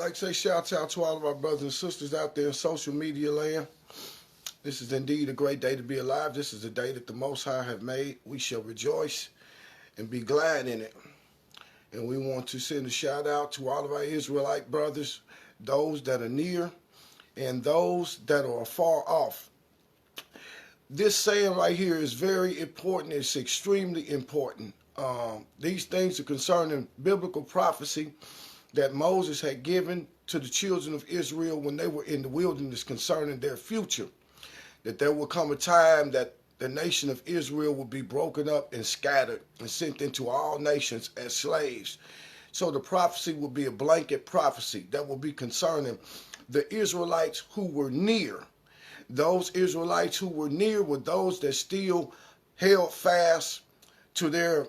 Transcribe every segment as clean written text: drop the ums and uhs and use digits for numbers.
Like to say shout out to all of our brothers and sisters out there in social media land. This is indeed a great day to be alive. This is a day that the Most High have made. We shall rejoice and be glad in it. And we want to send a shout out to all of our Israelite brothers, those that are near and those that are far off. This saying right here is very important. It's extremely important. These things are concerning biblical prophecy that Moses had given to the children of Israel when they were in the wilderness concerning their future. That there will come a time that the nation of Israel will be broken up and scattered and sent into all nations as slaves. So the prophecy will be a blanket prophecy that will be concerning the Israelites who were near. Those Israelites who were near were those that still held fast to their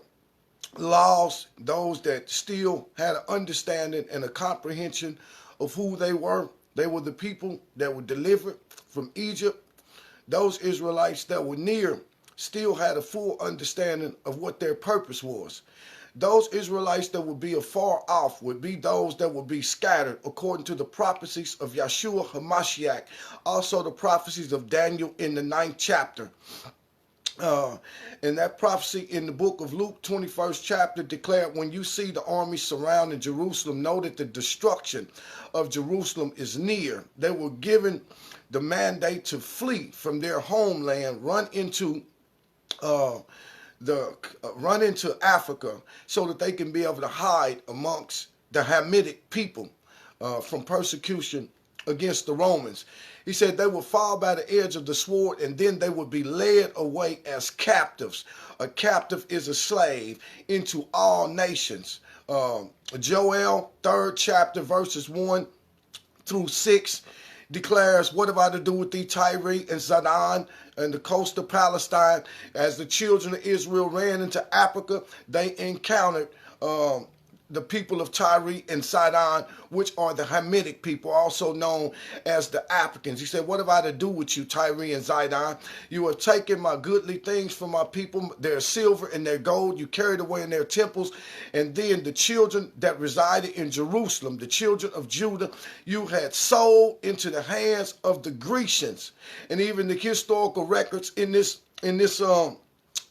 laws, those that still had an understanding and a comprehension of who they were. They were the people that were delivered from Egypt. Those Israelites that were near still had a full understanding of what their purpose was. Those Israelites that would be afar off would be those that would be scattered according to the prophecies of Yeshua HaMashiach, also the prophecies of Daniel in the 9th chapter. And that prophecy in the book of Luke, 21st chapter, declared, when you see the army surrounding Jerusalem, know that the destruction of Jerusalem is near. They were given the mandate to flee from their homeland, run into Africa, so that they can be able to hide amongst the Hamitic people from persecution against the Romans. He said they would fall by the edge of the sword, and then they would be led away as captives. A captive is a slave into all nations. Joel, 3rd chapter, verses 1 through 6, declares, what have I to do with thee, Tyre and Zidon, and the coast of Palestine? As the children of Israel ran into Africa, they encountered the people of Tyre and Sidon, which are the Hamitic people, also known as the Africans. He said, what have I to do with you, Tyre and Zidon? You have taken my goodly things from my people, their silver and their gold, you carried away in their temples. And then the children that resided in Jerusalem, the children of Judah, you had sold into the hands of the Grecians. And even the historical records in this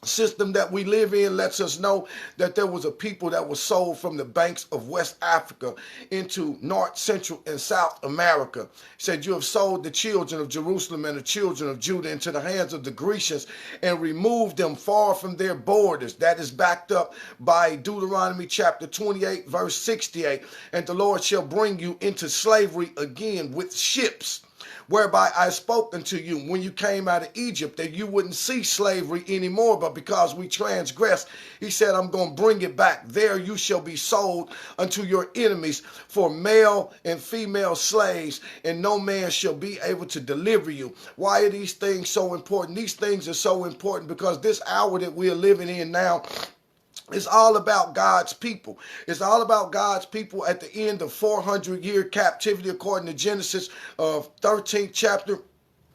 system that we live in lets us know that there was a people that was sold from the banks of West Africa into North, Central, and South America. He said, you have sold the children of Jerusalem and the children of Judah into the hands of the Grecians and removed them far from their borders. That is backed up by Deuteronomy chapter 28, verse 68. And the Lord shall bring you into slavery again with ships, whereby I spoke unto you when you came out of Egypt, that you wouldn't see slavery anymore, but because we transgressed, he said, I'm going to bring it back. There you shall be sold unto your enemies for male and female slaves, and no man shall be able to deliver you. Why are these things so important? These things are so important because this hour that we are living in now, it's all about God's people. It's all about God's people at the end of 400-year captivity, according to Genesis of 13th chapter.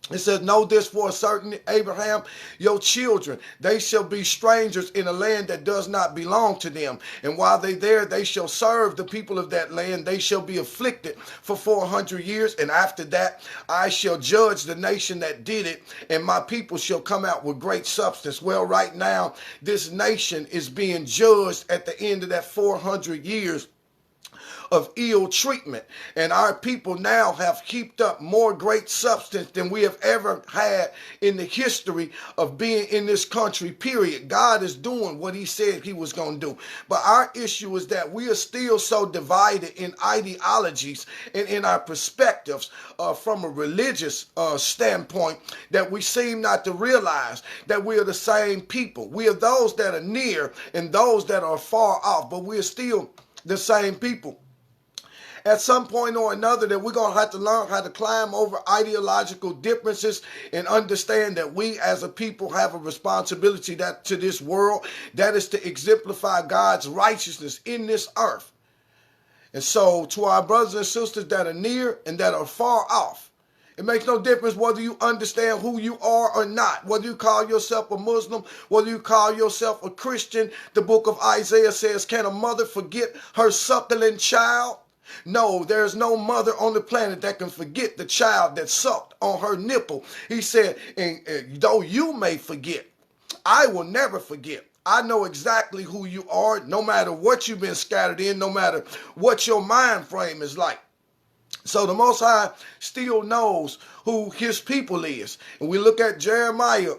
It says, know this for a certain, Abraham, your children, they shall be strangers in a land that does not belong to them. And while they there, they shall serve the people of that land. They shall be afflicted for 400 years. And after that, I shall judge the nation that did it, and my people shall come out with great substance. Well, right now, this nation is being judged at the end of that 400 years of ill treatment. And our people now have heaped up more great substance than we have ever had in the history of being in this country, period. God is doing what he said he was going to do. But our issue is that we are still so divided in ideologies and in our perspectives from a religious standpoint that we seem not to realize that we are the same people. We are those that are near and those that are far off, but we are still the same people. At some point or another, that we're going to have to learn how to climb over ideological differences and understand that we as a people have a responsibility to this world, that is to exemplify God's righteousness in this earth. And so to our brothers and sisters that are near and that are far off, it makes no difference whether you understand who you are or not, whether you call yourself a Muslim, whether you call yourself a Christian. The book of Isaiah says, can a mother forget her suckling child? No, there's no mother on the planet that can forget the child that sucked on her nipple. He said, and though you may forget, I will never forget. I know exactly who you are, no matter what you've been scattered in, no matter what your mind frame is like. So the Most High still knows who his people is. And we look at Jeremiah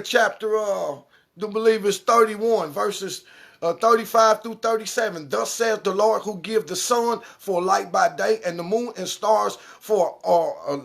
chapter, I believe it's 31, verses 35 through 37. Thus says the Lord, who give the sun for a light by day and the moon and stars for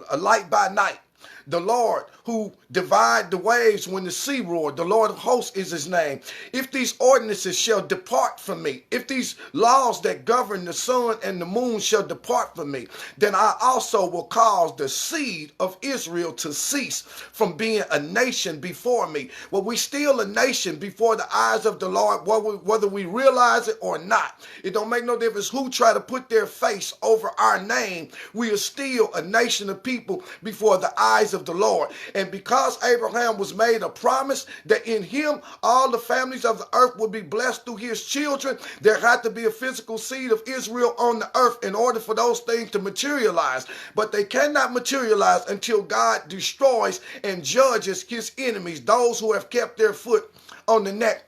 a light by night. The Lord who divide the waves when the sea roared. The Lord of hosts is his name. If these ordinances shall depart from me, if these laws that govern the sun and the moon shall depart from me, then I also will cause the seed of Israel to cease from being a nation before me. Well, we still a nation before the eyes of the Lord, whether we realize it or not. It don't make no difference who try to put their face over our name. We are still a nation of people before the eyes of the Lord. And because Abraham was made a promise that in him all the families of the earth would be blessed through his children, there had to be a physical seed of Israel on the earth in order for those things to materialize. But they cannot materialize until God destroys and judges his enemies, those who have kept their foot on the neck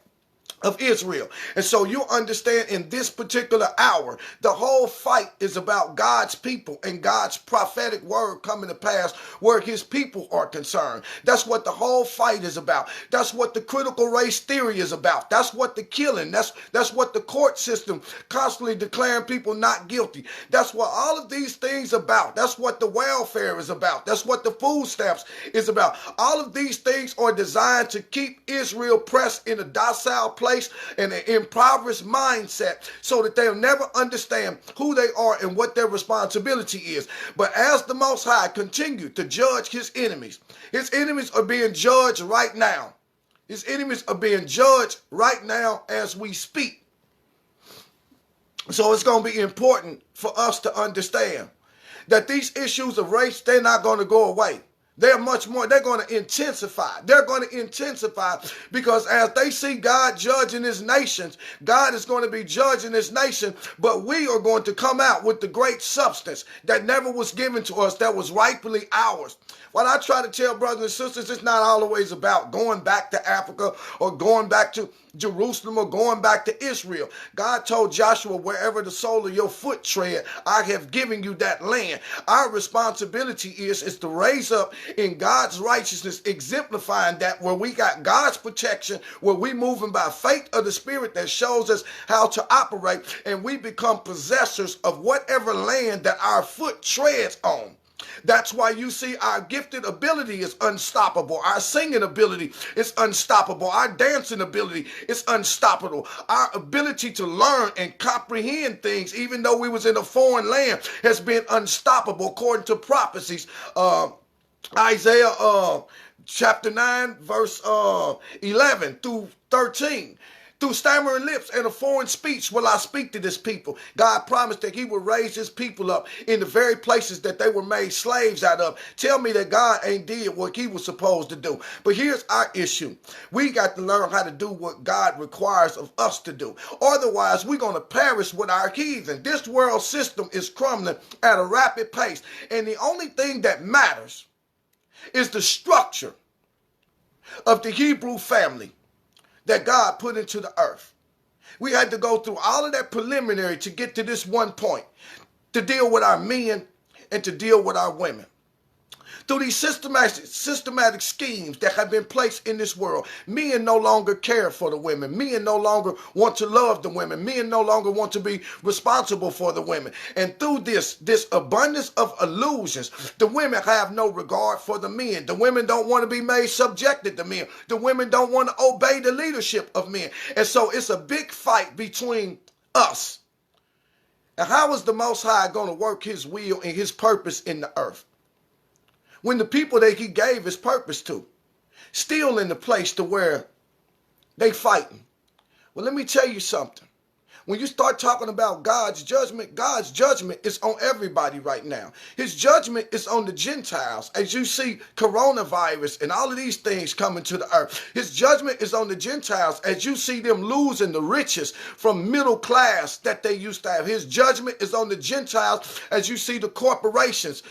of Israel. And so you understand, in this particular hour, the whole fight is about God's people and God's prophetic word coming to pass where his people are concerned. That's what the whole fight is about. That's what the critical race theory is about. That's what the killing, that's what the court system constantly declaring people not guilty. That's what all of these things about. That's what the welfare is about. That's what the food stamps is about. All of these things are designed to keep Israel pressed in a docile place and an impoverished mindset so that they'll never understand who they are and what their responsibility is. But as the Most High continued to judge his enemies are being judged right now. His enemies are being judged right now as we speak. So it's going to be important for us to understand that these issues of race, they're not going to go away. They're much more, they're going to intensify. They're going to intensify because as they see God judging his nations, God is going to be judging his nation, but we are going to come out with the great substance that never was given to us, that was rightfully ours. What I try to tell brothers and sisters, it's not always about going back to Africa or going back to Jerusalem or going back to Israel. God told Joshua, wherever the sole of your foot tread, I have given you that land. Our responsibility is to raise up in God's righteousness, exemplifying that where we got God's protection, where we moving by faith of the Spirit that shows us how to operate, and we become possessors of whatever land that our foot treads on. That's why you see our gifted ability is unstoppable. Our singing ability is unstoppable. Our dancing ability is unstoppable. Our ability to learn and comprehend things, even though we was in a foreign land, has been unstoppable according to prophecies. Isaiah chapter 9, verse 11 through 13. Through stammering lips and a foreign speech will I speak to this people. God promised that he would raise his people up in the very places that they were made slaves out of. Tell me that God ain't did what he was supposed to do. But here's our issue. We got to learn how to do what God requires of us to do. Otherwise, we're going to perish with our heathen. This world system is crumbling at a rapid pace. And the only thing that matters is the structure of the Hebrew family that God put into the earth. We had to go through all of that preliminary to get to this one point, to deal with our men and to deal with our women. Through these systematic schemes that have been placed in this world, men no longer care for the women. Men no longer want to love the women. Men no longer want to be responsible for the women. And through this abundance of illusions, the women have no regard for the men. The women don't want to be made subjected to men. The women don't want to obey the leadership of men. And so it's a big fight between us. And how is the Most High going to work his will and his purpose in the earth when the people that he gave his purpose to still in the place to where they fighting? Well, let me tell you something. When you start talking about God's judgment is on everybody right now. His judgment is on the Gentiles. As you see coronavirus and all of these things coming to the earth, his judgment is on the Gentiles. As you see them losing the riches from middle class that they used to have, his judgment is on the Gentiles. As you see the corporations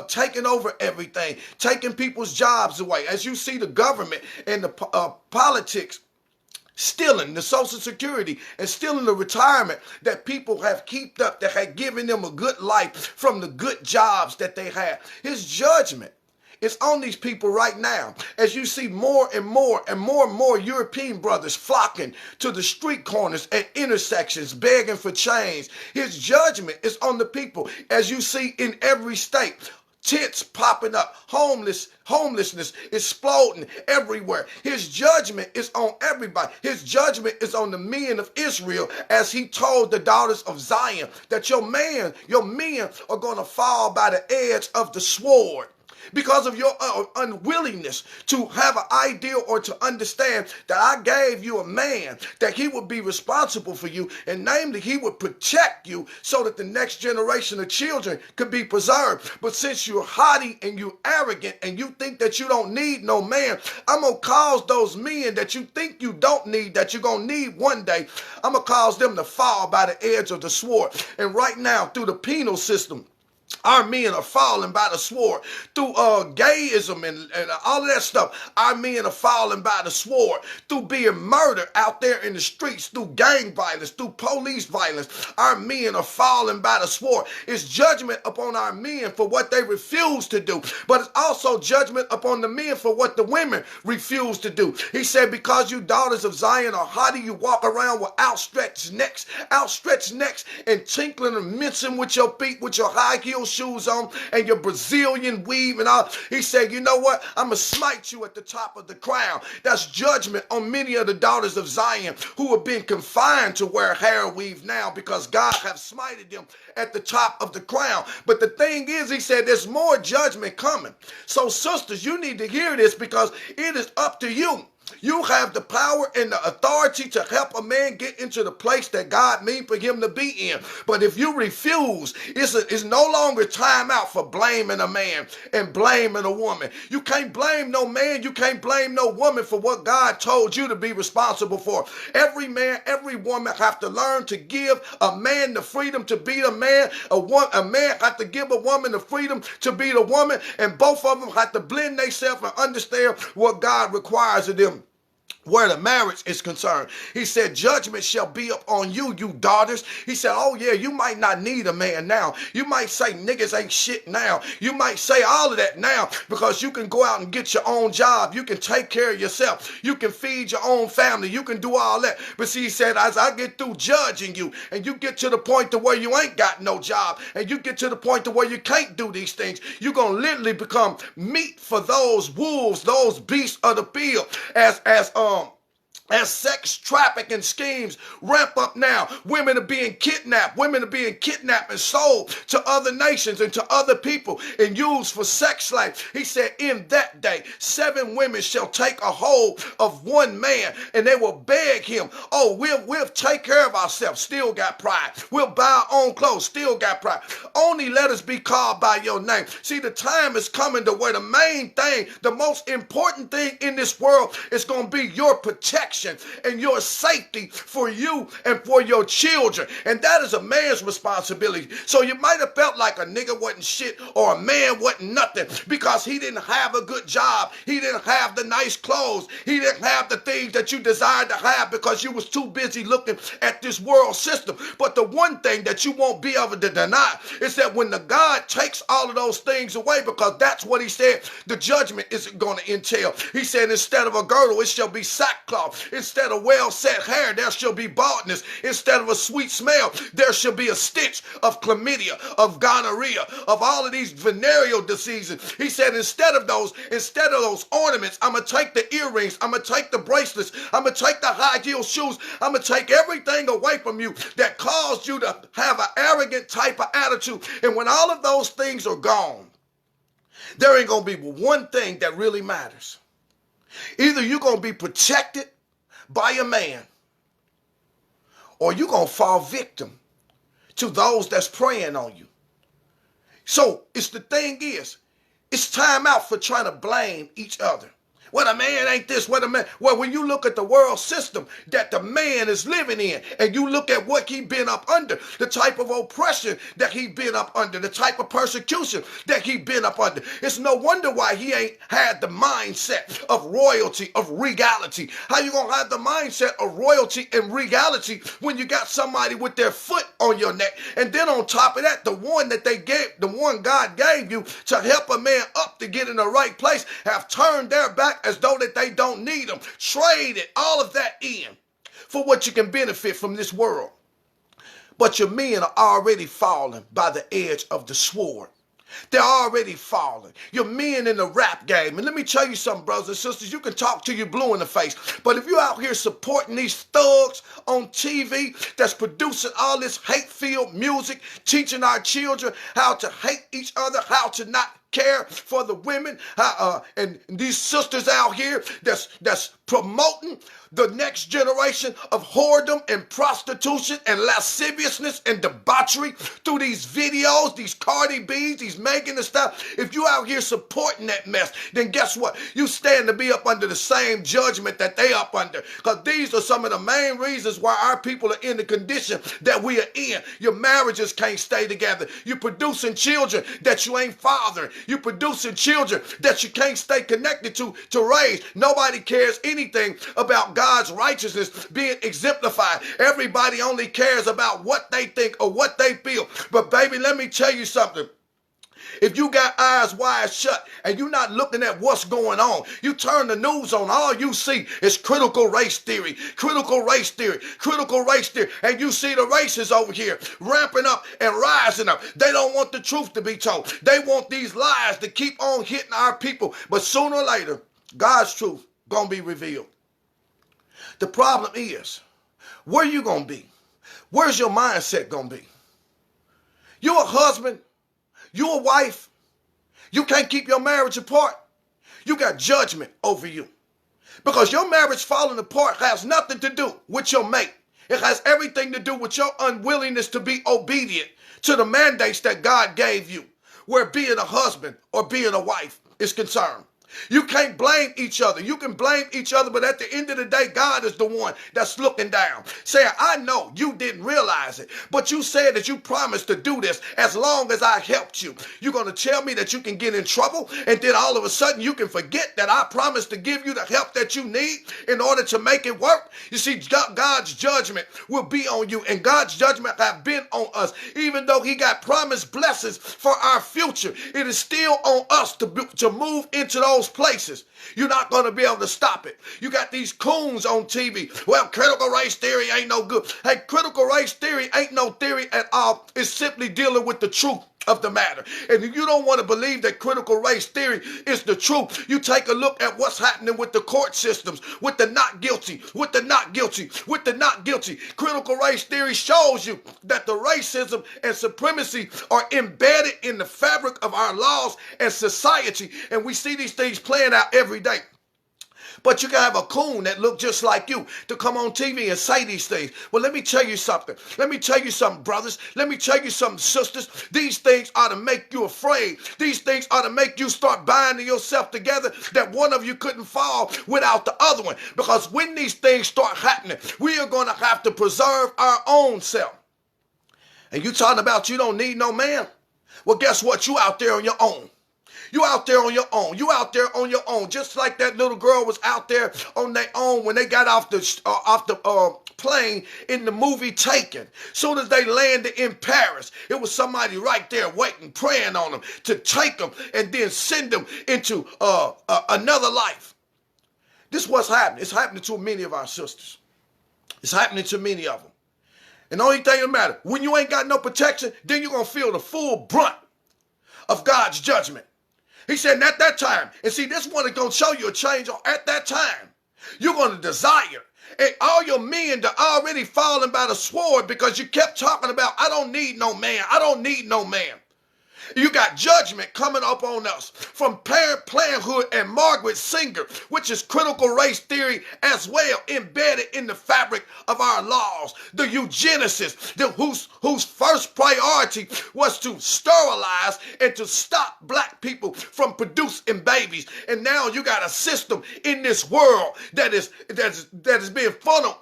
taking over everything, taking people's jobs away. As you see the government and the politics stealing the Social Security and stealing the retirement that people have kept up, that had given them a good life from the good jobs that they had. His judgment is on these people right now. As you see more and more European brothers flocking to the street corners at intersections, begging for change. His judgment is on the people. As you see in every state, tents popping up, homelessness exploding everywhere. His judgment is on everybody. His judgment is on the men of Israel, as he told the daughters of Zion that your men are going to fall by the edge of the sword. Because of your unwillingness to have an idea or to understand that I gave you a man, that he would be responsible for you, and namely he would protect you so that the next generation of children could be preserved. But since you're haughty and you're arrogant and you think that you don't need no man, I'm going to cause those men that you think you don't need, that you're going to need one day, I'm going to cause them to fall by the edge of the sword. And right now, through the penal system, our men are falling by the sword. Through gayism and all of that stuff, our men are falling by the sword. Through being murdered out there in the streets, through gang violence, through police violence, our men are falling by the sword. It's judgment upon our men for what they refuse to do, but it's also judgment upon the men for what the women refuse to do. He said, because you daughters of Zion are haughty, you walk around with outstretched necks and tinkling and mincing with your feet, with your high heel shoes on and your Brazilian weave and all. He said, you know what? I'm going to smite you at the top of the crown. That's judgment on many of the daughters of Zion who have been confined to wear hair weave now, because God have smited them at the top of the crown. But the thing is, he said, there's more judgment coming. So sisters, you need to hear this, because it is up to you. You have the power and the authority to help a man get into the place that God means for him to be in. But if you refuse, it's no longer time out for blaming a man and blaming a woman. You can't blame no man. You can't blame no woman for what God told you to be responsible for. Every man, every woman have to learn to give a man the freedom to be a man. A man have to give a woman the freedom to be the woman. And both of them have to blend themselves and understand what God requires of them where the marriage is concerned. He said, judgment shall be up on you, you daughters. He said, oh yeah, you might not need a man now. You might say niggas ain't shit now. You might say all of that now, because you can go out and get your own job. You can take care of yourself. You can feed your own family. You can do all that. But see, he said, as I get through judging you, and you get to the point to where you ain't got no job, and you get to the point to where you can't do these things, you're going to literally become meat for those wolves, those beasts of the field, as sex trafficking schemes ramp up now. Women are being kidnapped. Women are being kidnapped and sold to other nations and to other people and used for sex slaves. He said, in that day, 7 women shall take a hold of one man, and they will beg him, oh, we'll take care of ourselves, still got pride. We'll buy our own clothes, still got pride. Only let us be called by your name. See, the time is coming to where the main thing, the most important thing in this world is going to be your protection and your safety for you and for your children. And that is a man's responsibility. So you might have felt like a nigga wasn't shit or a man wasn't nothing because he didn't have a good job. He didn't have the nice clothes. He didn't have the things that you desired to have because you was too busy looking at this world system. But the one thing that you won't be able to deny is that when the God takes all of those things away, because that's what he said the judgment is going to entail. He said, instead of a girdle, it shall be sackcloth. Instead of well-set hair, there shall be baldness. Instead of a sweet smell, there shall be a stench of chlamydia, of gonorrhea, of all of these venereal diseases. He said, instead of those ornaments, I'm going to take the earrings, I'm going to take the bracelets, I'm going to take the high heel shoes, I'm going to take everything away from you that caused you to have an arrogant type of attitude. And when all of those things are gone, there ain't going to be one thing that really matters. Either you're going to be protected by a man, or you're going to fall victim to those that's preying on you. So the thing is, it's time out for trying to blame each other. Well, a man ain't this, what a man. Well, when you look at the world system that the man is living in, and you look at what he been up under, the type of oppression that he been up under, the type of persecution that he been up under, it's no wonder why he ain't had the mindset of royalty, of regality. How you gonna have the mindset of royalty and regality when you got somebody with their foot on your neck? And then on top of that, the one that they gave, the one God gave you to help a man up to get in the right place, have turned their back as though that they don't need them. Traded all of that in for what you can benefit from this world. But your men are already falling by the edge of the sword. They're already falling. Your men in the rap game. And let me tell you something, brothers and sisters. You can talk till you're blue in the face. But if you're out here supporting these thugs on TV that's producing all this hate-filled music, teaching our children how to hate each other, how to not care for the women, and these sisters out here that's promoting the next generation of whoredom and prostitution and lasciviousness and debauchery through these videos, these Cardi B's, these Megan and stuff. If you out here supporting that mess, then guess what? You stand to be up under the same judgment that they up under. Because these are some of the main reasons why our people are in the condition that we are in. Your marriages can't stay together. You're producing children that you ain't fathering. You're producing children that you can't stay connected to raise. Nobody cares anything about God's righteousness being exemplified. Everybody only cares about what they think or what they feel. But baby, let me tell you something. If you got eyes wide shut and you're not looking at what's going on, you turn the news on, all you see is critical race theory, critical race theory, critical race theory. And you see the races over here ramping up and rising up. They don't want the truth to be told. They want these lies to keep on hitting our people. But sooner or later, God's truth gonna be revealed. The problem is, where you gonna be? Where's your mindset gonna be? You a husband, you a wife, you can't keep your marriage apart. You got judgment over you. Because your marriage falling apart has nothing to do with your mate. It has everything to do with your unwillingness to be obedient to the mandates that God gave you, where being a husband or being a wife is concerned. You can't blame each other. You can blame each other, but at the end of the day, God is the one that's looking down, saying, I know you didn't realize it, but you said that you promised to do this as long as I helped you. You're going to tell me that you can get in trouble, and then all of a sudden you can forget that I promised to give you the help that you need in order to make it work? You see, God's judgment will be on you, and God's judgment have been on us. Even though he got promised blessings for our future, it is still on us to move into those places. You're not going to be able to stop it. You got these coons on TV. Well, critical race theory ain't no good. Hey, critical race theory ain't no theory at all. It's simply dealing with the truth of the matter. And if you don't want to believe that critical race theory is the truth, you take a look at what's happening with the court systems, with the not guilty, with the not guilty, with the not guilty. Critical race theory shows you that the racism and supremacy are embedded in the fabric of our laws and society. And we see these things playing out every day. But you can have a coon that look just like you to come on TV and say these things. Well, let me tell you something. Let me tell you something, brothers. Let me tell you something, sisters. These things ought to make you afraid. These things ought to make you start binding yourself together that one of you couldn't fall without the other one. Because when these things start happening, we are going to have to preserve our own self. And you talking about you don't need no man? Well, guess what? You out there on your own. You out there on your own. You out there on your own. Just like that little girl was out there on their own when they got off the plane in the movie Taken. Soon as they landed in Paris, it was somebody right there waiting, praying on them to take them and then send them into another life. This is what's happening. It's happening to many of our sisters. It's happening to many of them. And the only thing that matters, when you ain't got no protection, then you're going to feel the full brunt of God's judgment. He said, at that time, and see, this one is going to show you a change at that time. You're going to desire. And all your men that are already fallen by the sword because you kept talking about, I don't need no man. I don't need no man. You got judgment coming up on us from Planned Parenthood and Margaret Sanger, which is critical race theory as well, embedded in the fabric of our laws. The eugenicists, whose first priority was to sterilize and to stop black people from producing babies. And now you got a system in this world that is being funneled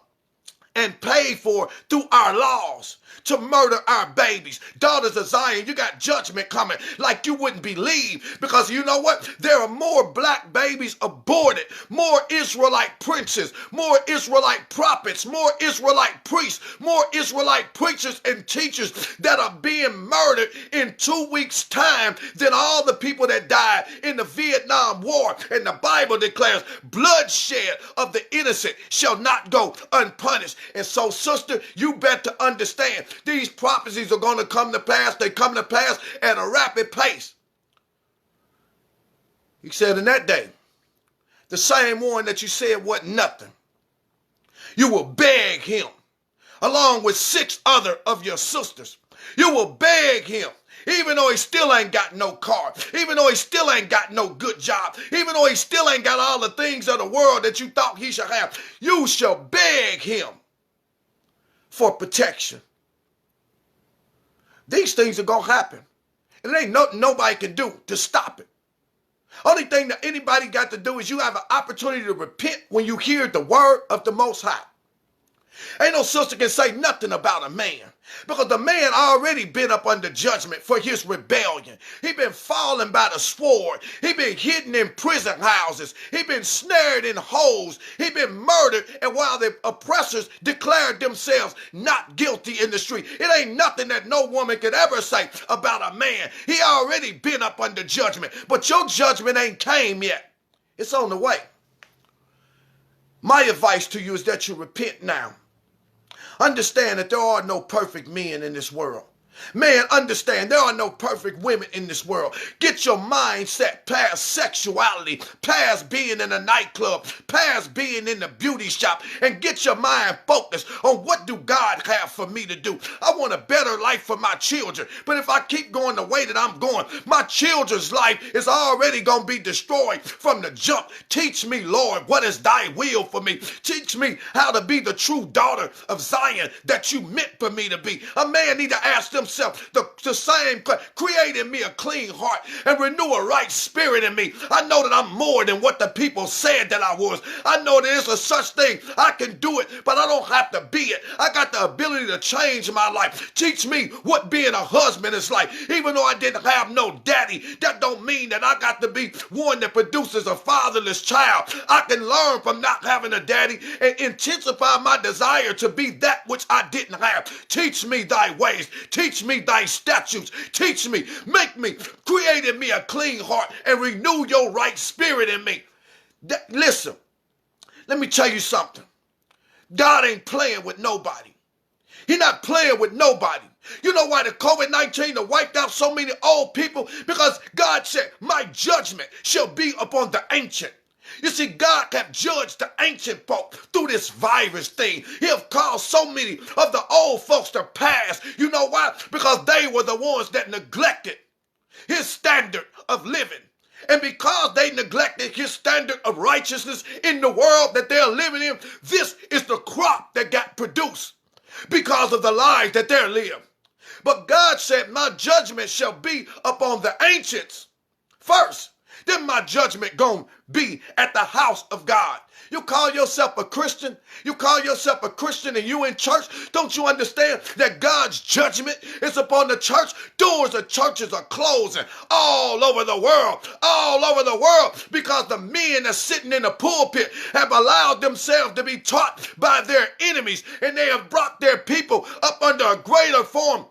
and paid for through our laws to murder our babies. Daughters of Zion, you got judgment coming like you wouldn't believe, because you know what? There are more black babies aborted, more Israelite princes, more Israelite prophets, more Israelite priests, more Israelite preachers and teachers that are being murdered in 2 weeks' time than all the people that died in the Vietnam War. And the Bible declares bloodshed of the innocent shall not go unpunished. And so, sister, you better understand, these prophecies are going to come to pass. They come to pass at a rapid pace. He said, in that day, the same one that you said wasn't nothing, you will beg him, along with 6 other of your sisters. You will beg him, even though he still ain't got no car, even though he still ain't got no good job, even though he still ain't got all the things of the world that you thought he should have. You shall beg him for protection. These things are going to happen. And there ain't nothing nobody can do to stop it. Only thing that anybody got to do is you have an opportunity to repent when you hear the word of the Most High. Ain't no sister can say nothing about a man, because the man already been up under judgment for his rebellion. He been falling by the sword. He been hidden in prison houses. He been snared in holes. He been murdered, and while the oppressors declared themselves not guilty in the street, it ain't nothing that no woman could ever say about a man. He already been up under judgment, but your judgment ain't came yet. It's on the way. My advice to you is that you repent now. Understand that there are no perfect men in this world. Man, understand there are no perfect women in this world. Get your mindset past sexuality, past being in a nightclub, past being in the beauty shop, and get your mind focused on what do God have for me to do. I want a better life for my children, but if I keep going the way that I'm going, my children's life is already going to be destroyed from the jump. Teach me, Lord, what is thy will for me? Teach me how to be the true daughter of Zion that you meant for me to be. A man need to ask himself the same, create in me a clean heart and renew a right spirit in me. I know that I'm more than what the people said that I was. I know there's a such thing. I can do it, but I don't have to be it. I got the ability to change my life. Teach me what being a husband is like. Even though I didn't have no daddy, that don't mean that I got to be one that produces a fatherless child. I can learn from not having a daddy and intensify my desire to be that which I didn't have. Teach me thy ways. Teach me thy statutes. Teach me, make me, create in me a clean heart and renew your right spirit in me. Listen, let me tell you something. God ain't playing with nobody. He not playing with nobody. You know why the COVID-19 wiped out so many old people? Because God said, my judgment shall be upon the ancient. You see, God have judged the ancient folk through this virus thing. He have caused so many of the old folks to pass. You know why? Because they were the ones that neglected his standard of living. And because they neglected his standard of righteousness in the world that they're living in, this is the crop that got produced because of the lives that they're living. But God said, my judgment shall be upon the ancients first. Then my judgment gonna be at the house of God. You call yourself a Christian? You call yourself a Christian and you in church? Don't you understand that God's judgment is upon the church? Doors of churches are closing all over the world, because the men that's sitting in the pulpit have allowed themselves to be taught by their enemies, and they have brought their people up under a greater form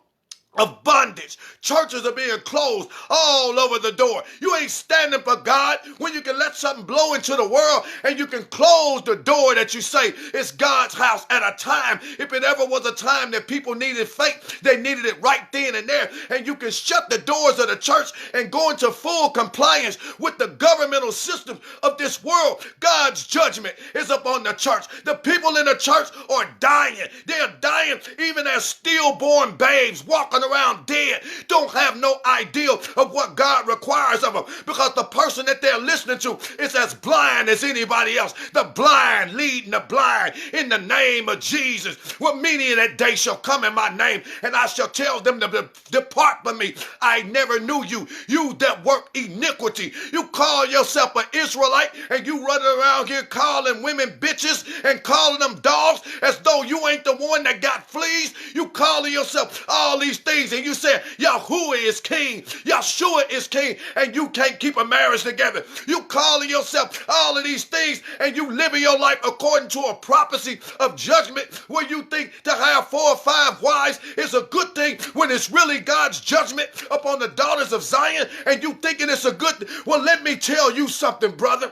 of bondage. Churches are being closed all over the door. You ain't standing for God when you can let something blow into the world and you can close the door that you say is God's house at a time. If it ever was a time that people needed faith, they needed it right then and there. And you can shut the doors of the church and go into full compliance with the governmental system of this world. God's judgment is upon the church. The people in the church are dying. They're dying even as stillborn babes walking run around dead don't have no idea of what God requires of them, because the person that they're listening to is as blind as anybody else. The blind leading the blind in the name of Jesus. Well, many in that day shall come in my name, and I shall tell them to depart from me. I never knew you, you that work iniquity. You call yourself an Israelite, and you running around here calling women bitches and calling them dogs as though you ain't the one that got fleas. You calling yourself all these things, and you say Yahuwah is king, Yeshua is king, and you can't keep a marriage together. You calling yourself all of these things, and you living your life according to a prophecy of judgment where you think to have 4 or 5 wives is a good thing when it's really God's judgment upon the daughters of Zion, and you thinking it's a good. Well, let me tell you something, brother.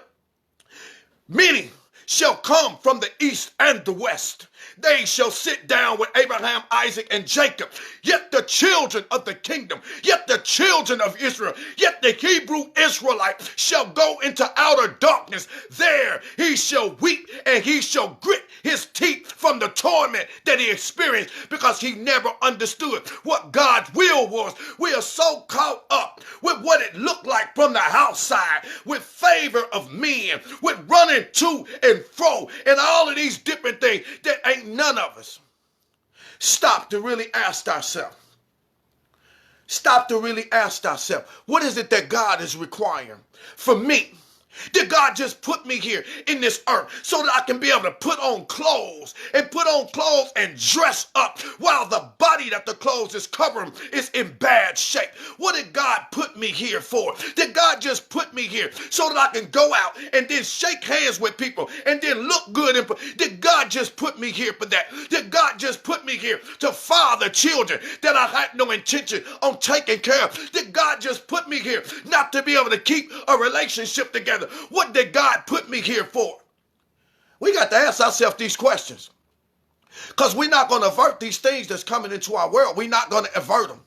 Many shall come from the east and the west. They shall sit down with Abraham, Isaac, and Jacob. Yet the children of the kingdom, yet the children of Israel, yet the Hebrew Israelite shall go into outer darkness. There he shall weep and he shall grit his teeth from the torment that he experienced, because he never understood what God's will was. We are so caught up with what it looked like from the outside, with favor of men, with running to and fro, and all of these different things that ain't none of us stop to really ask ourselves. Stop to really ask ourselves, what is it that God is requiring for me? Did God just put me here in this earth so that I can be able to put on clothes and dress up while the body that the clothes is covering is in bad shape? What did God put me here for? Did God just put me here so that I can go out and then shake hands with people and then look good? Did God just put me here for that? Did God just put me here to father children that I had no intention on taking care of? Did God just put me here not to be able to keep a relationship together? What did God put me here for? We got to ask ourselves these questions, because we're not going to avert these things that's coming into our world. We're not going to avert them.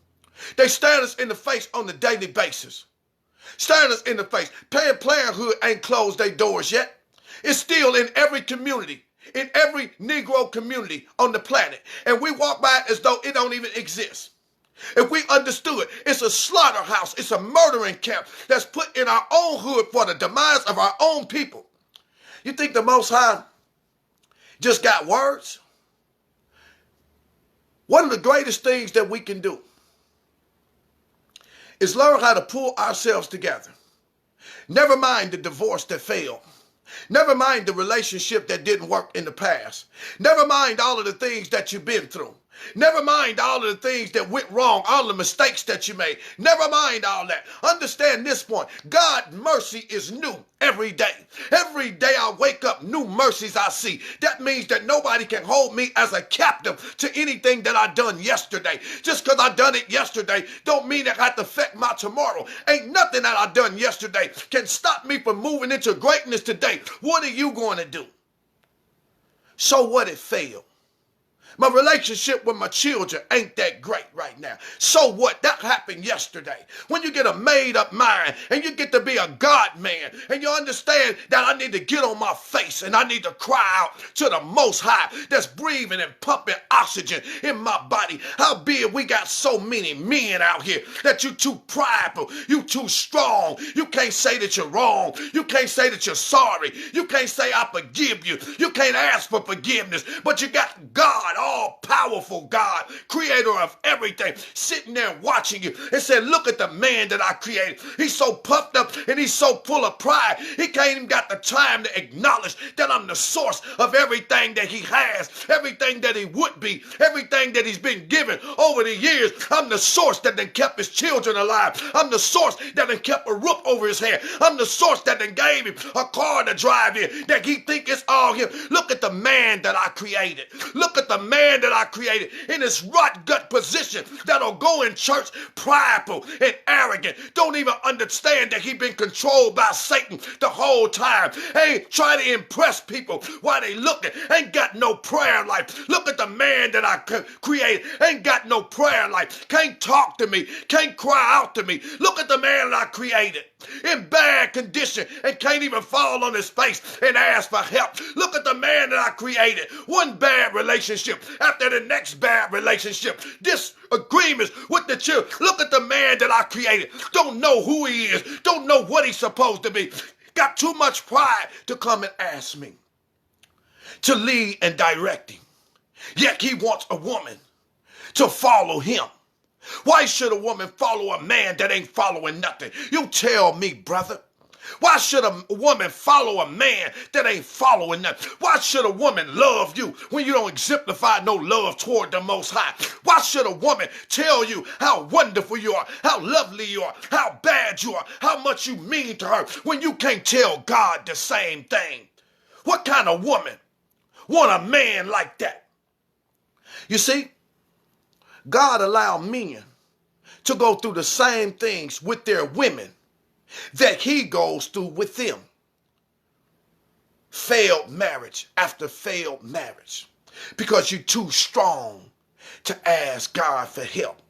They stare us in the face on a daily basis. Staring us in the face. Planned Parenthood ain't closed their doors yet. It's still in every community, in every Negro community on the planet. And we walk by it as though it don't even exist. If we understood, it's a slaughterhouse, it's a murdering camp that's put in our own hood for the demise of our own people. You think the Most High just got words? One of the greatest things that we can do is learn how to pull ourselves together. Never mind the divorce that failed. Never mind the relationship that didn't work in the past. Never mind all of the things that you've been through. Never mind all of the things that went wrong, all the mistakes that you made. Never mind all that. Understand this point. God's mercy is new every day. Every day I wake up, new mercies I see. That means that nobody can hold me as a captive to anything that I done yesterday. Just because I done it yesterday don't mean it had to affect my tomorrow. Ain't nothing that I done yesterday can stop me from moving into greatness today. What are you going to do? So what, it failed? My relationship with my children ain't that great right now. So what? That happened yesterday. When you get a made up mind and you get to be a God man and you understand that I need to get on my face and I need to cry out to the Most High that's breathing and pumping oxygen in my body. Howbeit we got so many men out here that you too prideful, you too strong. You can't say that you're wrong. You can't say that you're sorry. You can't say I forgive you. You can't ask for forgiveness, but you got God, all-powerful God, creator of everything, sitting there watching you and said, look at the man that I created. He's so puffed up and he's so full of pride. He can't even got the time to acknowledge that I'm the source of everything that he has, everything that he would be, everything that he's been given over the years. I'm the source that done kept his children alive. I'm the source that done kept a roof over his head. I'm the source that done gave him a car to drive in, that he think it's all him. Look at the man that I created. Look at the man that I created in his rot gut position that'll go in church prideful and arrogant. Don't even understand that he been controlled by Satan the whole time. Ain't trying to impress people while they looking. Ain't got no prayer life. Look at the man that I created. Ain't got no prayer life. Can't talk to me. Can't cry out to me. Look at the man that I created in bad condition and can't even fall on his face and ask for help. Look at the man that I created. One bad relationship after the next bad relationship. Disagreements with the children. Look at the man that I created. Don't know who he is. Don't know what he's supposed to be. Got too much pride to come and ask me to lead and direct him. Yet he wants a woman to follow him. Why should a woman follow a man that ain't following nothing? You tell me, brother. Why should a woman follow a man that ain't following nothing? Why should a woman love you when you don't exemplify no love toward the Most High? Why should a woman tell you how wonderful you are, how lovely you are, how bad you are, how much you mean to her when you can't tell God the same thing? What kind of woman want a man like that? You see, God allowed men to go through the same things with their women that he goes through with them. Failed marriage after failed marriage. Because you're too strong to ask God for help.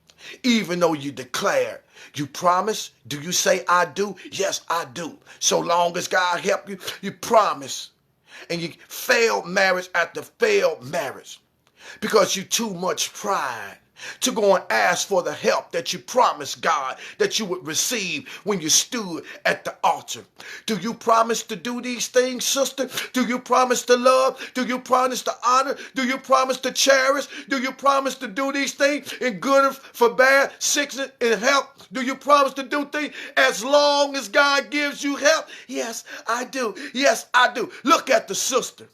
Even though you declare, you promise, do you say I do? Yes, I do. So long as God help you, you promise. And you failed marriage after failed marriage. Because you too much pride to go and ask for the help that you promised God that you would receive when you stood at the altar. Do you promise to do these things, sister? Do you promise to love? Do you promise to honor? Do you promise to cherish? Do you promise to do these things in good for bad, sickness and health? Do you promise to do things as long as God gives you help? Yes, I do. Yes, I do. Look at the sister.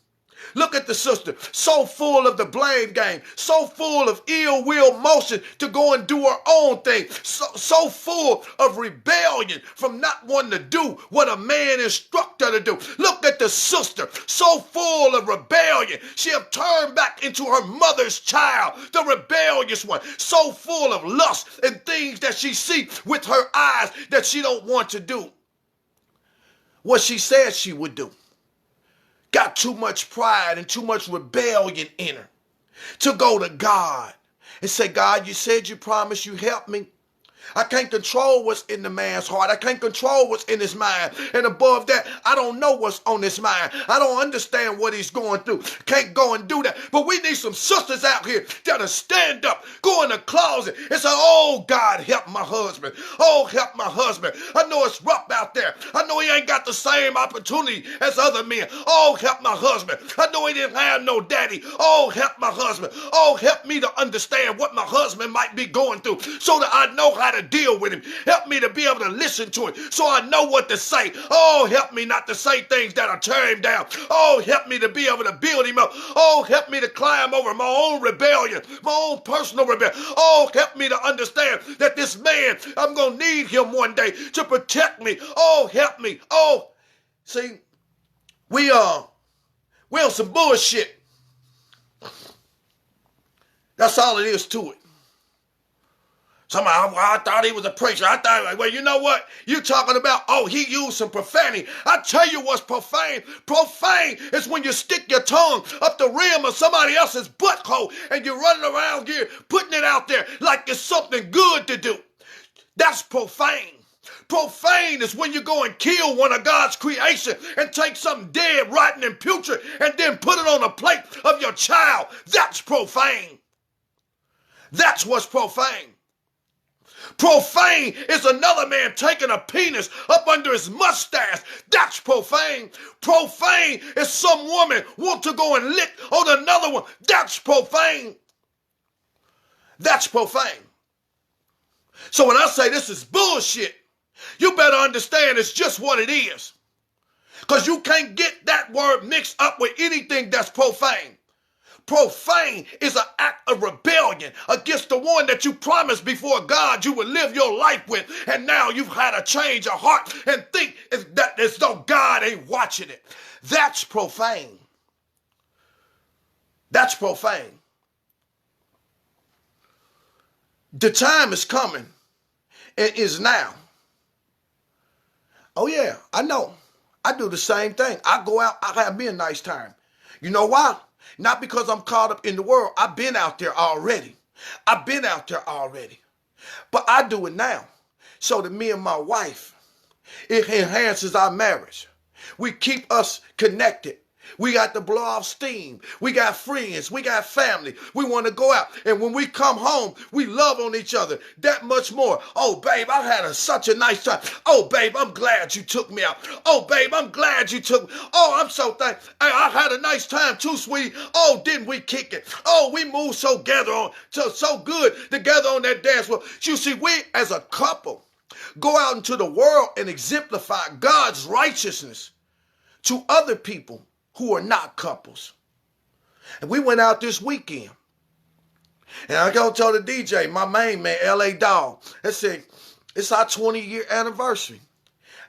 Look at the sister, so full of the blame game, so full of ill will motion to go and do her own thing, so full of rebellion from not wanting to do what a man instructed her to do. Look at the sister, so full of rebellion, she have turned back into her mother's child, the rebellious one, so full of lust and things that she sees with her eyes that she don't want to do what she said she would do. Got too much pride and too much rebellion in her to go to God and say, God, you said you promised you help me. I can't control what's in the man's heart. I can't control what's in his mind. And above that, I don't know what's on his mind. I don't understand what he's going through. Can't go and do that. But we need some sisters out here that'll stand up, go in the closet and say, oh, God, help my husband. Oh, help my husband. I know it's rough out there. I know he ain't got the same opportunity as other men. Oh, help my husband. I know he didn't have no daddy. Oh, help my husband. Oh, help me to understand what my husband might be going through so that I know how to deal with him. Help me to be able to listen to him so I know what to say. Oh, help me not to say things that'll tear him down. Oh, help me to be able to build him up. Oh, help me to climb over my own rebellion, my own personal rebellion. Oh, help me to understand that this man, I'm going to need him one day to protect me. Oh, help me. Oh, see, we're on some bullshit. That's all it is to it. Somebody, I thought he was a preacher. I thought, well, you know what? You talking about, oh, he used some profanity. I tell you what's profane. Profane is when you stick your tongue up the rim of somebody else's butthole and you're running around here putting it out there like it's something good to do. That's profane. Profane is when you go and kill one of God's creation and take something dead, rotten, and putrid and then put it on a plate of your child. That's profane. That's what's profane. Profane is another man taking a penis up under his mustache. That's profane. Profane is some woman want to go and lick on another one. That's profane. That's profane. So when I say this is bullshit, you better understand it's just what it is. Because you can't get that word mixed up with anything that's profane. Profane is an act of rebellion against the one that you promised before God you would live your life with. And now you've had a change of heart and think that as though God ain't watching it. That's profane. That's profane. The time is coming. It is now. Oh yeah, I know. I do the same thing. I go out, I have me a nice time. You know why? Not because I'm caught up in the world. I've been out there already. I've been out there already. But I do it now. So that me and my wife, it enhances our marriage. We keep us connected. We got to blow off steam. We got friends. We got family. We want to go out. And when we come home, we love on each other that much more. Oh, babe, I had such a nice time. Oh, babe, I'm glad you took me out. Oh, babe, I'm glad you took me. Oh, I'm so thankful. Hey, I had a nice time too, sweetie. Oh, didn't we kick it? Oh, we moved so good together on that dance floor. You see, we as a couple go out into the world and exemplify God's righteousness to other people who are not couples. And we went out this weekend. And I go tell the DJ, my main man, L.A. Dog, I said, it's our 20-year anniversary.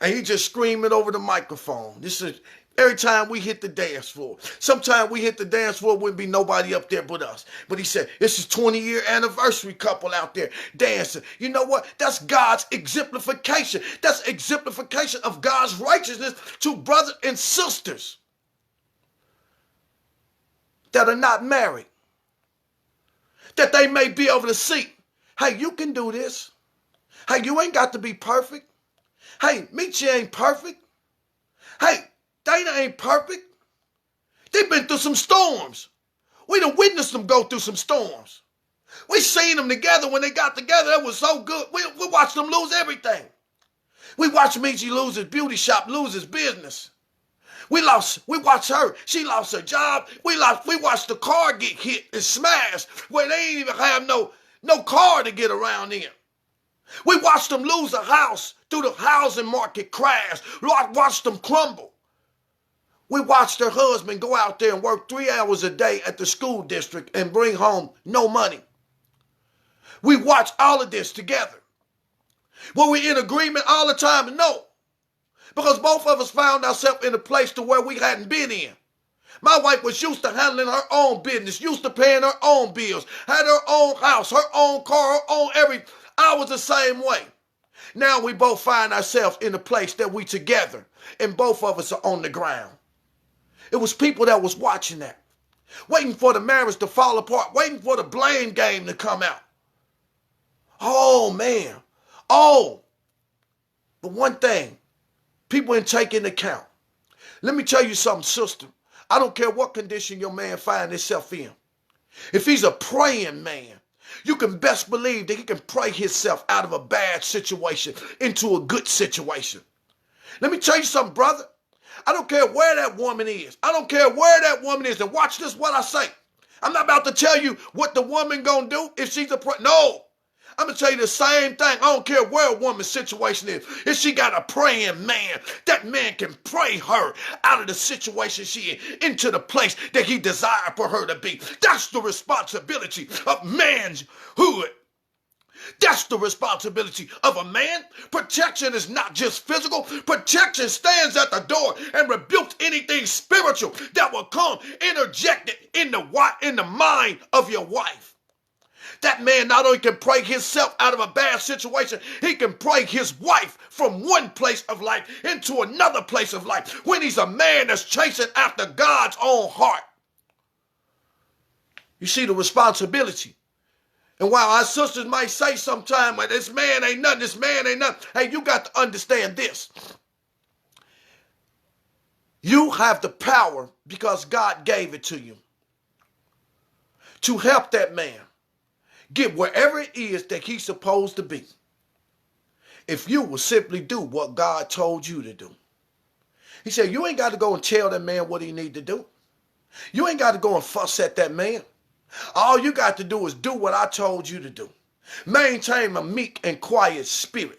And he just screaming over the microphone. This is every time we hit the dance floor. Sometimes we hit the dance floor, wouldn't be nobody up there but us. But he said, this is 20-year anniversary couple out there dancing. You know what? That's God's exemplification. That's exemplification of God's righteousness to brothers and sisters that are not married, that they may be able to see, hey, you can do this. Hey, you ain't got to be perfect. Hey, Michi ain't perfect. Hey, Dana ain't perfect. They've been through some storms. We done witnessed them go through some storms. We seen them together when they got together. That was so good. We watched them lose everything. We watched Michi lose his beauty shop, lose his business. We watched her. She lost her job. We watched the car get hit and smashed where they ain't even have no car to get around in. We watched them lose a house through the housing market crash. Watched them crumble. We watched her husband go out there and work 3 hours a day at the school district and bring home no money. We watched all of this together. Were we in agreement all the time? No. Because both of us found ourselves in a place to where we hadn't been in. My wife was used to handling her own business, used to paying her own bills, had her own house, her own car, her own everything. I was the same way. Now we both find ourselves in a place that we together and both of us are on the ground. It was people that was watching that, waiting for the marriage to fall apart, waiting for the blame game to come out. Oh, man. Oh, but one thing people didn't take into account. Let me tell you something, sister. I don't care what condition your man finds himself in. If he's a praying man, you can best believe that he can pray himself out of a bad situation into a good situation. Let me tell you something, brother. I don't care where that woman is. I don't care where that woman is. And watch this, what I say. I'm not about to tell you what the woman gonna do if she's a no. I'm going to tell you the same thing. I don't care where a woman's situation is. If she got a praying man, that man can pray her out of the situation she in, into the place that he desired for her to be. That's the responsibility of manhood. That's the responsibility of a man. Protection is not just physical. Protection stands at the door and rebukes anything spiritual that will come interjected in the mind of your wife. That man not only can pray himself out of a bad situation, he can pray his wife from one place of life into another place of life when he's a man that's chasing after God's own heart. You see the responsibility. And while our sisters might say sometimes, well, this man ain't nothing, hey, you got to understand this. You have the power because God gave it to you to help that man get wherever it is that he's supposed to be. If you will simply do what God told you to do. He said, you ain't got to go and tell that man what he need to do. You ain't got to go and fuss at that man. All you got to do is do what I told you to do. Maintain a meek and quiet spirit.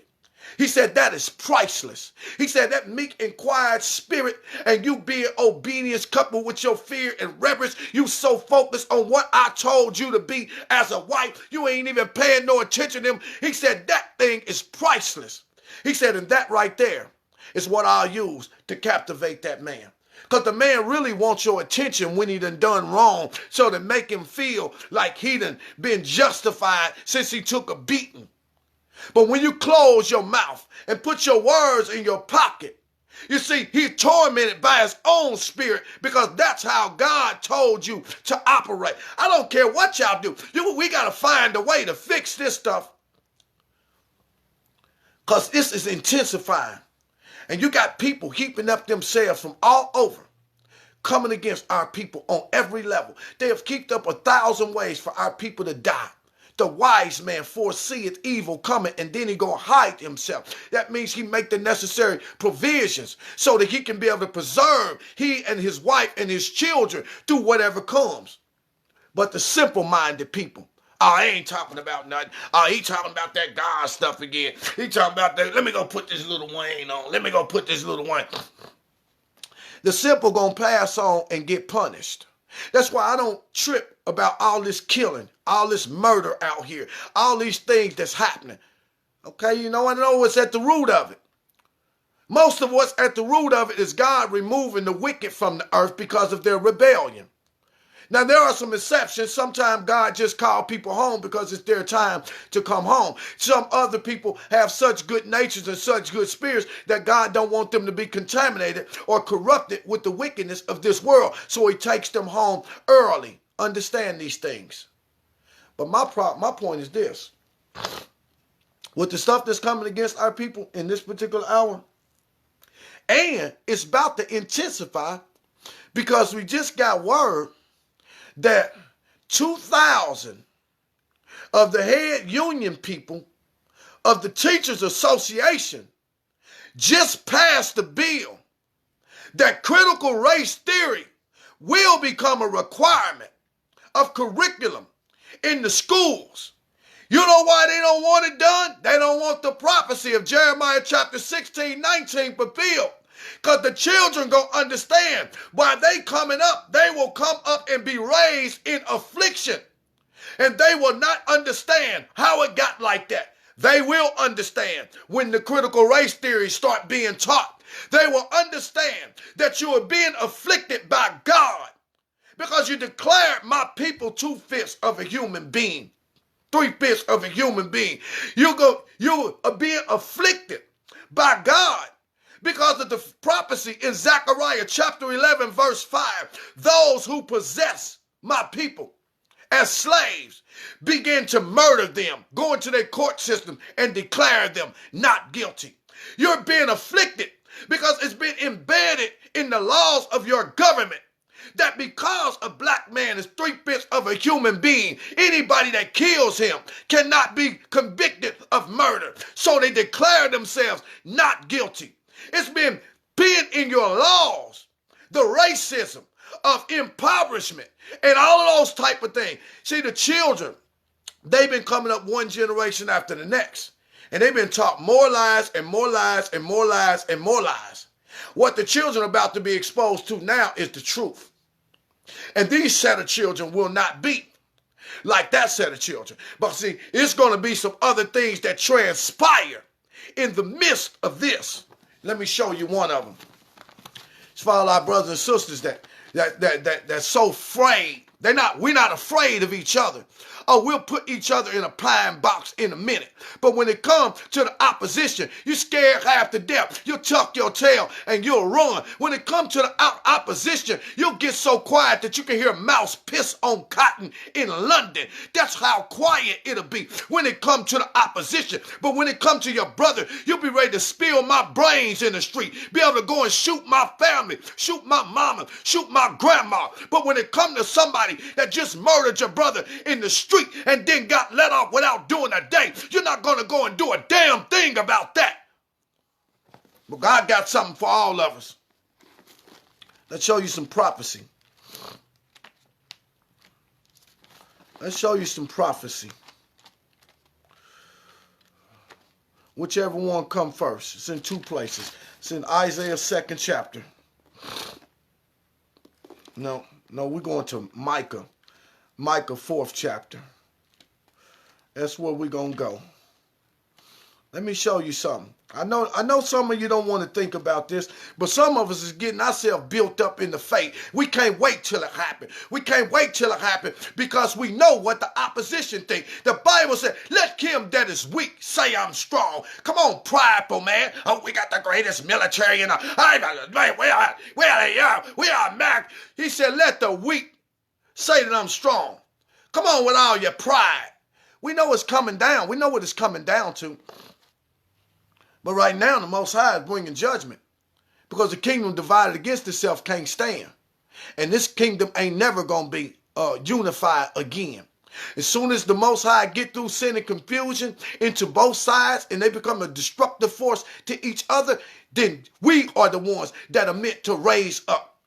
He said that is priceless. He said that meek and quiet spirit and you being obedience coupled with your fear and reverence, you so focused on what I told you to be as a wife, you ain't even paying no attention to him. He said that thing is priceless. He said, and that right there is what I'll use to captivate that man. Because the man really wants your attention when he done wrong, so to make him feel like he done been justified since he took a beating. But when you close your mouth and put your words in your pocket, you see, he's tormented by his own spirit because that's how God told you to operate. I don't care what y'all do. We got to find a way to fix this stuff because this is intensifying. And you got people heaping up themselves from all over, coming against our people on every level. They have kicked up 1,000 ways for our people to die. The wise man foreseeth evil coming, and then he gonna hide himself. That means he make the necessary provisions so that he can be able to preserve he and his wife and his children through whatever comes. But the simple-minded people, I ain't talking about nothing. He talking about that God stuff again. He talking about that. Let me go put this Lil Wayne on. Let me go put this Lil Wayne. The simple gonna pass on and get punished. That's why I don't trip about all this killing, all this murder out here, all these things that's happening. Okay, I know what's at the root of it. Most of what's at the root of it is God removing the wicked from the earth because of their rebellion. Now, there are some exceptions. Sometimes God just calls people home because it's their time to come home. Some other people have such good natures and such good spirits that God don't want them to be contaminated or corrupted with the wickedness of this world. So he takes them home early. Understand these things. But my point is this. With the stuff that's coming against our people in this particular hour, and it's about to intensify because we just got word that 2,000 of the head union people of the Teachers Association just passed a bill that critical race theory will become a requirement of curriculum in the schools. You know why they don't want it done? They don't want the prophecy of Jeremiah chapter 16:19 fulfilled. Because the children gonna understand while they coming up, they will come up and be raised in affliction. And they will not understand how it got like that. They will understand when the critical race theories start being taught. They will understand that you are being afflicted by God because you declared my people 2/5 of a human being, 3/5 of a human being. You are being afflicted by God. Because of the prophecy in Zechariah chapter 11, verse 5, those who possess my people as slaves begin to murder them, go into their court system and declare them not guilty. You're being afflicted because it's been embedded in the laws of your government that because a black man is 3/5 of a human being, anybody that kills him cannot be convicted of murder. So they declare themselves not guilty. It's been in your laws, the racism of impoverishment and all of those type of things. See, the children, they've been coming up one generation after the next, and they've been taught more lies and more lies and more lies and more lies. What the children are about to be exposed to now is the truth. And these set of children will not be like that set of children. But see, it's going to be some other things that transpire in the midst of this. Let me show you one of them. It's for all our brothers and sisters that's so afraid. We're not afraid of each other. Oh, we'll put each other in a pine box in a minute. But when it comes to the opposition, you're scared half to death. You'll tuck your tail and you'll run. When it comes to the opposition, you'll get so quiet that you can hear a mouse piss on cotton in London. That's how quiet it'll be when it comes to the opposition. But when it comes to your brother, you'll be ready to spill my brains in the street, be able to go and shoot my family, shoot my mama, shoot my grandma. But when it comes to somebody that just murdered your brother in the street and then got let off without doing a day, you're not going to go and do a damn thing about that. But God got something for all of us. Let's show you some prophecy. Let's show you some prophecy. Whichever one come first. It's in two places. It's in Isaiah 2nd chapter. No, we're going to Micah. Micah 4th chapter. That's where we're going to go. Let me show you something. I know some of you don't want to think about this, but some of us is getting ourselves built up in the faith. We can't wait till it happens. We can't wait till it happens because we know what the opposition think. The Bible said, let him that is weak say I'm strong. Come on, prideful man. Oh, we got the greatest military in the... We are Mac. He said, let the weak say that I'm strong. Come on with all your pride. We know it's coming down. We know what it's coming down to. But right now, the Most High is bringing judgment because the kingdom divided against itself can't stand. And this kingdom ain't never going to be unified again. As soon as the Most High get through sending confusion into both sides and they become a destructive force to each other, then we are the ones that are meant to raise up.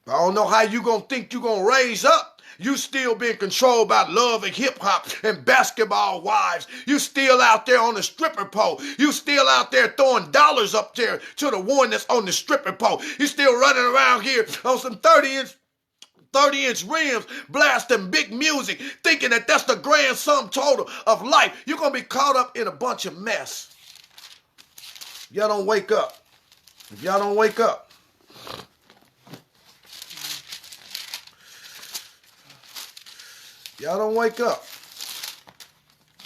I don't know how you going to think you're going to raise up. You still being controlled by love and hip hop and basketball wives. You still out there on the stripper pole. You still out there throwing dollars up there to the one that's on the stripper pole. You still running around here on some 30-inch rims, blasting big music, thinking that that's the grand sum total of life. You're going to be caught up in a bunch of mess. Y'all don't wake up. If y'all don't wake up, y'all don't wake up.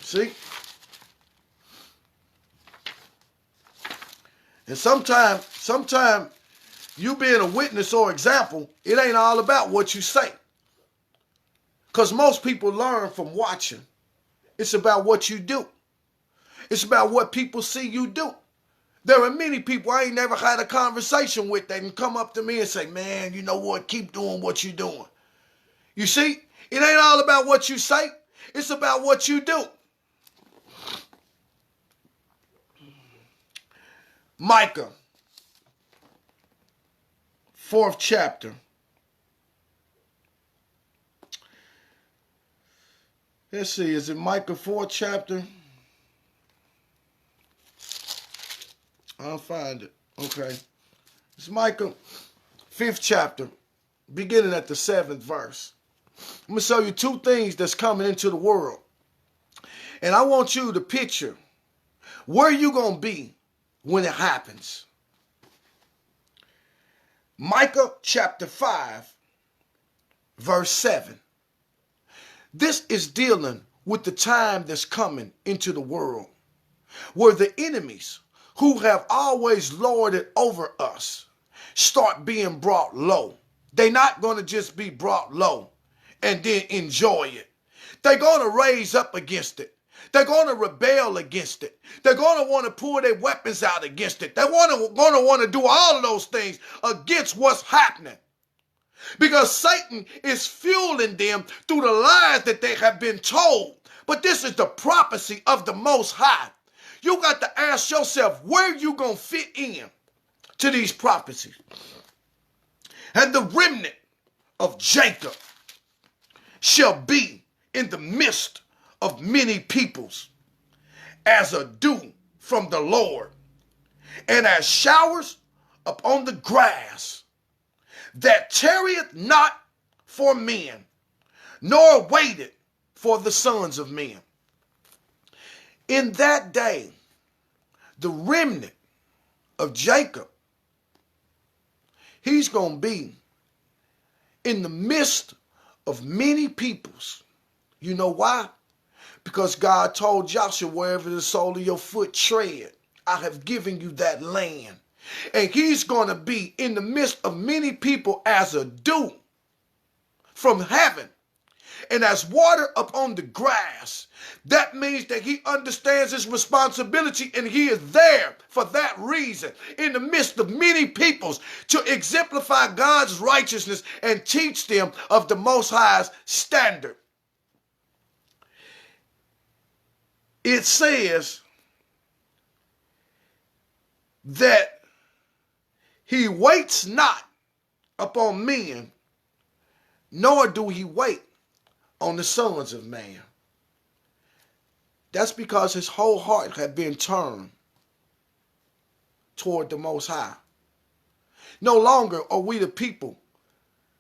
See? And sometimes you being a witness or example, it ain't all about what you say. Because most people learn from watching. It's about what you do. It's about what people see you do. There are many people I ain't never had a conversation with that can come up to me and say, man, you know what? Keep doing what you're doing. You see? It ain't all about what you say. It's about what you do. Micah, 4th chapter. Let's see, is it Micah 4th chapter? I'll find it. Okay. It's Micah 5th chapter, beginning at the 7th verse. I'm going to show you two things that's coming into the world. And I want you to picture where you going to be when it happens. Micah chapter 5, verse 7. This is dealing with the time that's coming into the world where the enemies who have always lorded over us start being brought low. They're not going to just be brought low and then enjoy it. They're going to raise up against it. They're going to rebel against it. They're going to want to pull their weapons out against it. They're going to want to do all of those things against what's happening. Because Satan is fueling them through the lies that they have been told. But this is the prophecy of the Most High. You got to ask yourself, where you going to fit in to these prophecies? And the remnant of Jacob shall be in the midst of many peoples, as a dew from the Lord, and as showers upon the grass, that tarrieth not for men, nor waiteth for the sons of men. In that day, the remnant of Jacob, he's going to be in the midst of many peoples. You know why? Because God told Joshua, wherever the sole of your foot tread, I have given you that land. And he's going to be in the midst of many people as a dew from heaven and as water upon the grass. That means that he understands his responsibility and he is there for that reason in the midst of many peoples to exemplify God's righteousness and teach them of the Most High's standard. It says that he waits not upon men, nor do he wait on the sons of man. That's because his whole heart had been turned toward the Most High. No longer are we the people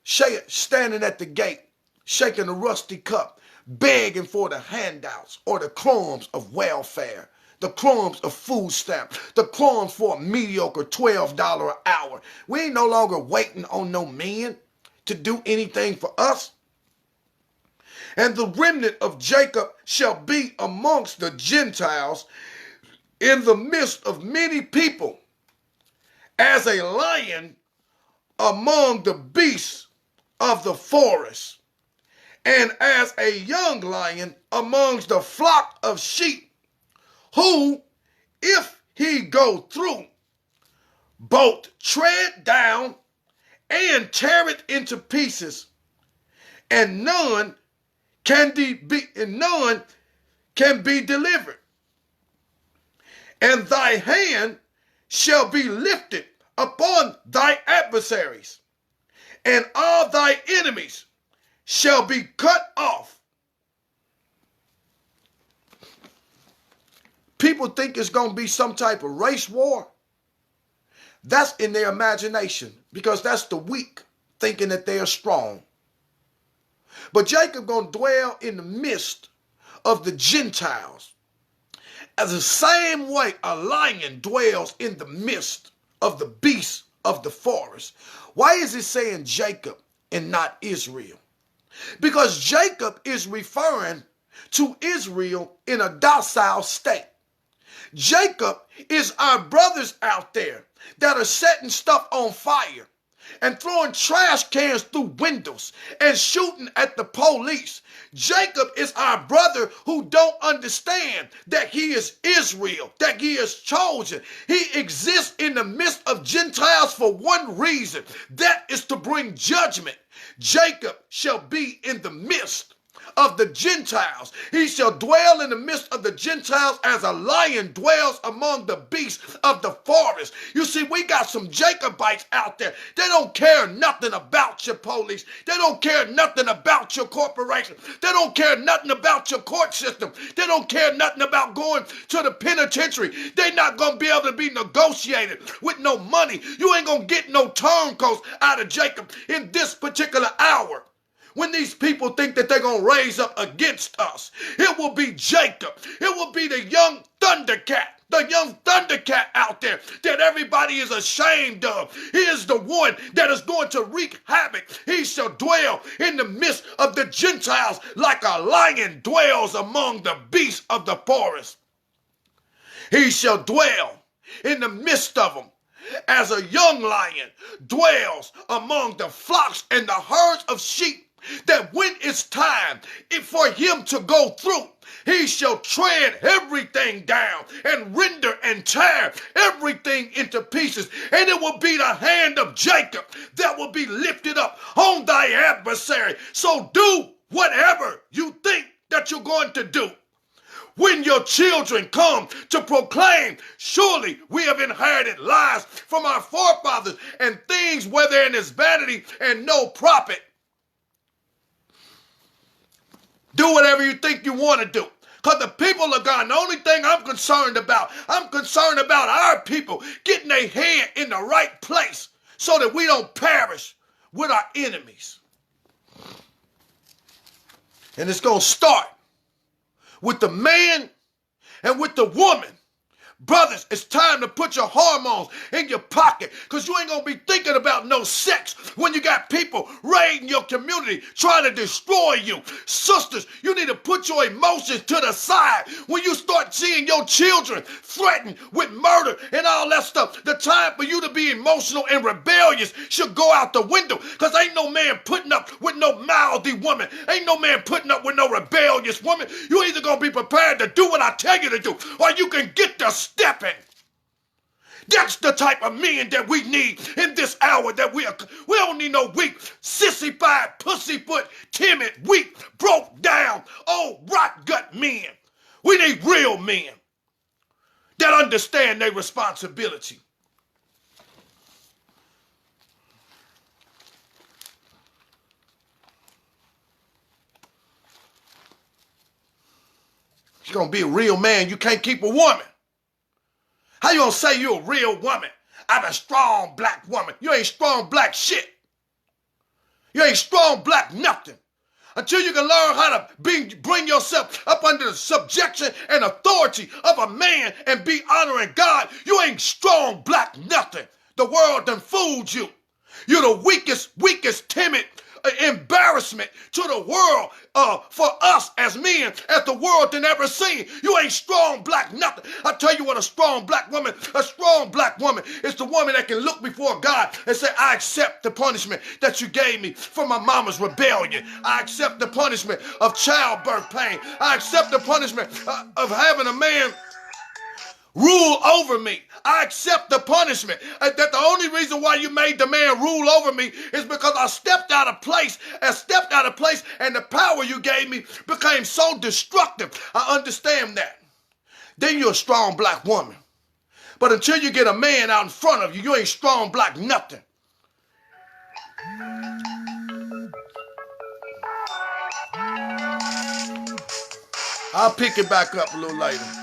standing at the gate, shaking a rusty cup, begging for the handouts or the crumbs of welfare, the crumbs of food stamps, the crumbs for a mediocre $12 an hour. We ain't no longer waiting on no man to do anything for us. And the remnant of Jacob shall be amongst the Gentiles in the midst of many people, as a lion among the beasts of the forest, and as a young lion amongst the flock of sheep, who, if he go through, both tread down and tear it into pieces, and none can be delivered. And thy hand shall be lifted upon thy adversaries, and all thy enemies shall be cut off. People think it's going to be some type of race war. That's in their imagination, because that's the weak thinking that they are strong. But Jacob going to dwell in the midst of the Gentiles, as the same way a lion dwells in the midst of the beasts of the forest. Why is it saying Jacob and not Israel? Because Jacob is referring to Israel in a docile state. Jacob is our brothers out there that are setting stuff on fire and throwing trash cans through windows and shooting at the police. Jacob is our brother who don't understand that he is Israel, that he is chosen. He exists in the midst of Gentiles for one reason. That is to bring judgment. Jacob shall be in the midst of the Gentiles. He shall dwell in the midst of the Gentiles as a lion dwells among the beasts of the forest. You see, we got some Jacobites out there. They don't care nothing about your police. They don't care nothing about your corporation. They don't care nothing about your court system. They don't care nothing about going to the penitentiary. They're not going to be able to be negotiated with no money. You ain't going to get no turncoats out of Jacob in this particular hour. When these people think that they're going to raise up against us, it will be Jacob. It will be the young Thundercat out there that everybody is ashamed of. He is the one that is going to wreak havoc. He shall dwell in the midst of the Gentiles like a lion dwells among the beasts of the forest. He shall dwell in the midst of them as a young lion dwells among the flocks and the herds of sheep, that when it's time for him to go through, he shall tread everything down and render and tear everything into pieces. And it will be the hand of Jacob that will be lifted up on thy adversary. So do whatever you think that you're going to do. When your children come to proclaim, surely we have inherited lies from our forefathers and things where there is vanity and no profit. Do whatever you think you want to do. Because the people of God, the only thing I'm concerned about our people getting their head in the right place so that we don't perish with our enemies. And it's going to start with the man and with the woman. Brothers, it's time to put your hormones in your pocket, because you ain't going to be thinking about no sex when you got people raiding your community trying to destroy you. Sisters, you need to put your emotions to the side when you start seeing your children threatened with murder and all that stuff. The time for you to be emotional and rebellious should go out the window, because ain't no man putting up with no mouthy woman. Ain't no man putting up with no rebellious woman. You either going to be prepared to do what I tell you to do, or you can get the stepping. That's the type of men that we need in this hour. That we don't need no weak, sissified, pussyfoot, timid, weak, broke down, old rot gut men. We need real men that understand their responsibility. You're gonna be a real man. You can't keep a woman. How you gonna say you're a real woman? I'm a strong black woman. You ain't strong black shit. You ain't strong black nothing. Until you can learn how to bring yourself up under the subjection and authority of a man and be honoring God, you ain't strong black nothing. The world done fooled you. You're the weakest, timid embarrassment to the world for us as men, as the world done ever seen. You ain't strong black nothing. I tell you what, a strong black woman is the woman that can look before God and say, I accept the punishment that you gave me for my mama's rebellion. I accept the punishment of childbirth pain. I accept the punishment of having a man rule over me. I accept the punishment. That the only reason why you made the man rule over me is because I stepped out of place and the power you gave me became so destructive. I understand that. Then you're a strong black woman. But until you get a man out in front of you, you ain't strong black nothing. I'll pick it back up a little later.